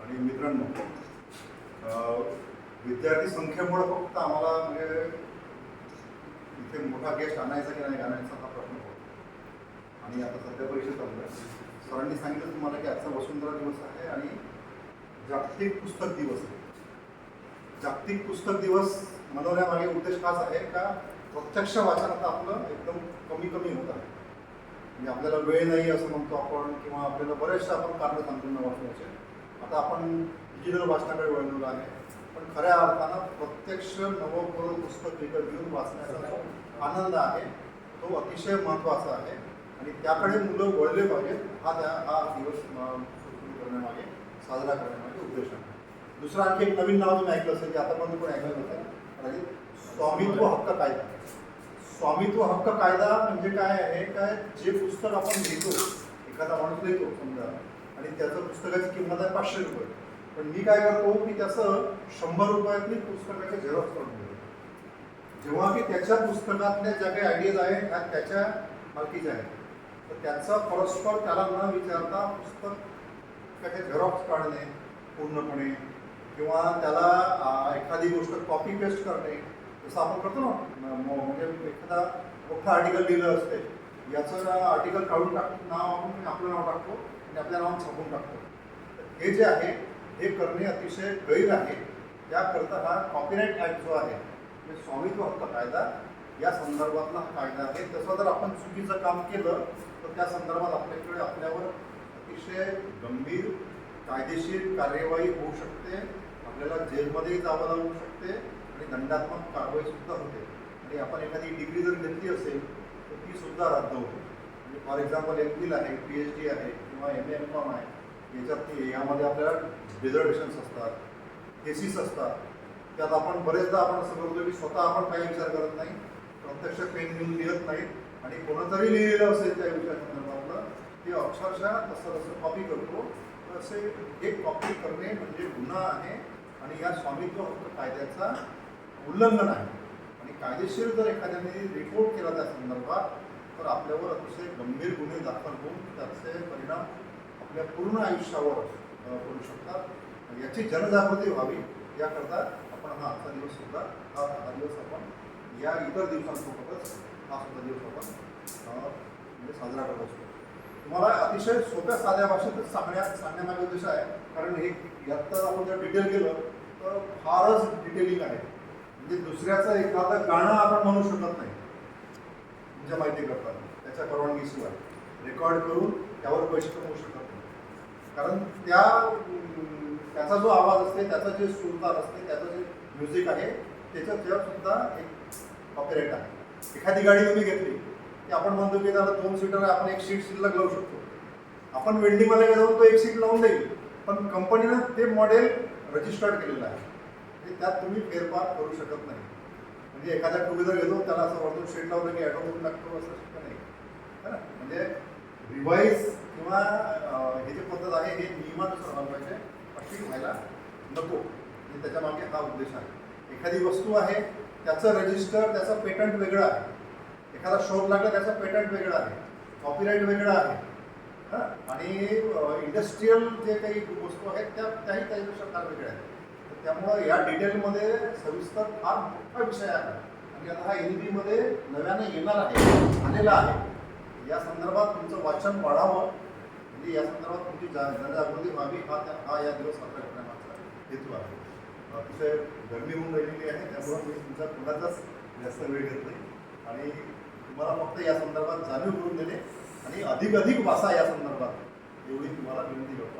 आणि मित्रांनो, विद्यार्थी संख्येमुळे फक्त आम्हाला म्हणजे इथे मोठा गेस्ट आणायचा की नाही आणायचा हा प्रश्न होता. आणि आता सध्या परीक्षा चालू आहे. सरांनी सांगितलं तुम्हाला की आजचा वसुंधरा दिवस आहे आणि जागतिक पुस्तक दिवस आहे. जागतिक पुस्तक दिवस मनवण्यामागे उद्देश हाच आहे का प्रत्यक्ष वाचनात आपलं एकदम कमी होत आहे. म्हणजे आपल्याला वेळ नाही असं म्हणतो आपण, किंवा आपल्याला बरेचसे आपण कारण सांगतो न वाचण्याचे. आता आपण डिजिटल वाचनाकडे वळलेलो आहे, पण खऱ्या अर्थानं प्रत्यक्ष नवं पुस्तक विकत घेऊन वाचण्याचा जो आनंद आहे तो अतिशय महत्त्वाचा आहे आणि त्याकडे मुलं वळले पाहिजेत. हा दिवस सुरू करण्यामागे, साजरा करण्यामागे उद्देश आहे. दुसरा आणखी एक नवीन नाव तुम्ही ऐकलं असेल की आतापर्यंत पण ऐकलं होतं, स्वामित्व हक्क कायदा. स्वामित्व हक्क कायदा म्हणजे काय आहे, काय जे पुस्तक आपण लिहितो, एखादा माणूस लिहितो समजा, आणि त्याचं पुस्तकाची किंमत आहे 500 रुपये, पण मी काय करतो की त्याचं 100 रुपयातली पुस्तकाचे झेरॉक्स करून देतो. जेव्हा की त्याच्या पुस्तकातल्या ज्या काही आयडियाज आहेत ह्या त्याच्या मालकीच्या आहेत, तर त्याचा परस्पर त्याला न विचारता पुस्तकाचे झेरॉक्स काढणे पूर्णपणे, किंवा त्याला एखादी गोष्ट कॉपी पेस्ट करणे, जसं आपण करतो ना, म्हणजे एखादा मोठं आर्टिकल लिहिलं असते, याचं आर्टिकल काढून नाव आपण आपलं नाव टाकतो आणि आपल्या नावात छापून टाकतो. हे जे आहे हे करणे अतिशय गैर आहे. त्याकरता हा कॉपीराईट ॲक्ट जो आहे, म्हणजे स्वामित्व हक्क कायदा, या संदर्भातला हा कायदा आहे. तसं जर आपण चुकीचं काम केलं तर त्या संदर्भात आपल्यावर अतिशय गंभीर कायदेशीर कार्यवाही होऊ शकते. आपल्याला जेलमध्येही जावं लागू शकते आणि दंडात्मक कारवाई सुद्धा होते. आणि आपण एखादी डिग्री जर घेतली असेल तर ती सुद्धा रद्द होते. म्हणजे फॉर एक्झाम्पल MPhil आहे, PhD आहे किंवा MA MCom आहे, यामध्ये आपल्याला रिझर्वेशन्स असतात, केसेस असतात. त्यात आपण बरेचदा आपण असं करतो की स्वतः आपण काही विचार करत नाही, प्रत्यक्ष पेन घेऊन लिहत नाहीत आणि कोणतरी लिहिलेलं असेल त्या विषयासंदर्भातलं ते अक्षरशः तसं कॉपी करतो. असे हे कॉपी करणे म्हणजे गुन्हा आहे आणि या स्वामित्व हक्क कायद्याचा उल्लंघन आहे. आणि कायदेशीर जर एखाद्याने रिपोर्ट केला त्या संदर्भात तर आपल्यावर अतिशय गंभीर गुन्हे दाखल होऊन त्याचे परिणाम आपल्या पूर्ण आयुष्यावर पडू शकतात. याची जनजागृती व्हावी याकरता आपण हा आजचा दिवस सुद्धा हा दिवस आपण या इतर दिवसांसोबतच हा सुद्धा दिवस आपण म्हणजे साजरा करत असतो. तुम्हाला अतिशय सोप्या साध्या भाषेतच सांगण्यामागे उद्देश आहे, कारण हे यात तर आपण जर डिटेल केलं तर फारच डिटेलिंग आहे. म्हणजे दुसऱ्याचं एखादं गाणं आपण म्हणू शकत नाही तुमच्या माहिती करताना, त्याच्या परवानगीशिवाय रेकॉर्ड करून त्यावर पैसे कमवू शकत नाही. कारण त्याचा जो आवाज असते, त्याचं जे सूरदार असते, त्याचं जे म्युझिक आहे त्याच्यावर सुद्धा एक कॉपीराईट आहे. एखादी गाडी तुम्ही घेतली की आपण म्हणतो की त्याला 2 सीटर आहे, आपण 1 सीट शिल्लक लावू शकतो. आपण वेल्डिंगवाल्याकडे जाऊन तो 1 सीट लावून देईल, पण कंपनीनं ते मॉडेल रजिस्टर्ड केलेलं आहे, म्हणजे त्यात तुम्ही फेरफार करू शकत नाही. म्हणजे एखादा 2 व्हीलर घेतो, त्याला असं वरतून शेट लावलं की ॲटोमधून लागतो असं शक्य नाही, है ना. म्हणजे रिवाईज किंवा हे जे पद्धत आहे हे नियमानुसार व्हायला पाहिजे, अशी व्हायला नको. म्हणजे त्याच्यामागे हा उद्देश आहे. एखादी वस्तू आहे त्याचं रजिस्टर, त्याचं पेटंट वेगळं आहे. एखादा शोध लागला त्याचा पेटंट वेगळा आहे, कॉपीराईट वेगळा आहे, हां. आणि इंडस्ट्रीयल जे काही वस्तू आहेत त्याही त्याच्यापेक्षा फार वेगळ्या आहेत. तर त्यामुळं या डिटेलमध्ये सविस्तर फार मोठा विषय आहे आणि आता हा NEP-मध्ये नव्याने येणार आहे, आलेला आहे. या संदर्भात तुमचं वाचन वाढावं, म्हणजे या संदर्भात तुमची जनजागृती व्हावी, हा या दिवस साजरा करण्यामागचा हेतू आहे. अतिशय गरमी होऊन राहिलेली आहे, त्यामुळं मी तुमच्या कुणाचाच जास्त वेळ घेत नाही आणि तुम्हाला फक्त या संदर्भात जाणीव करून देणे आणि अधिक वाचा या संदर्भात एवढी तुम्हाला विनंती करतो.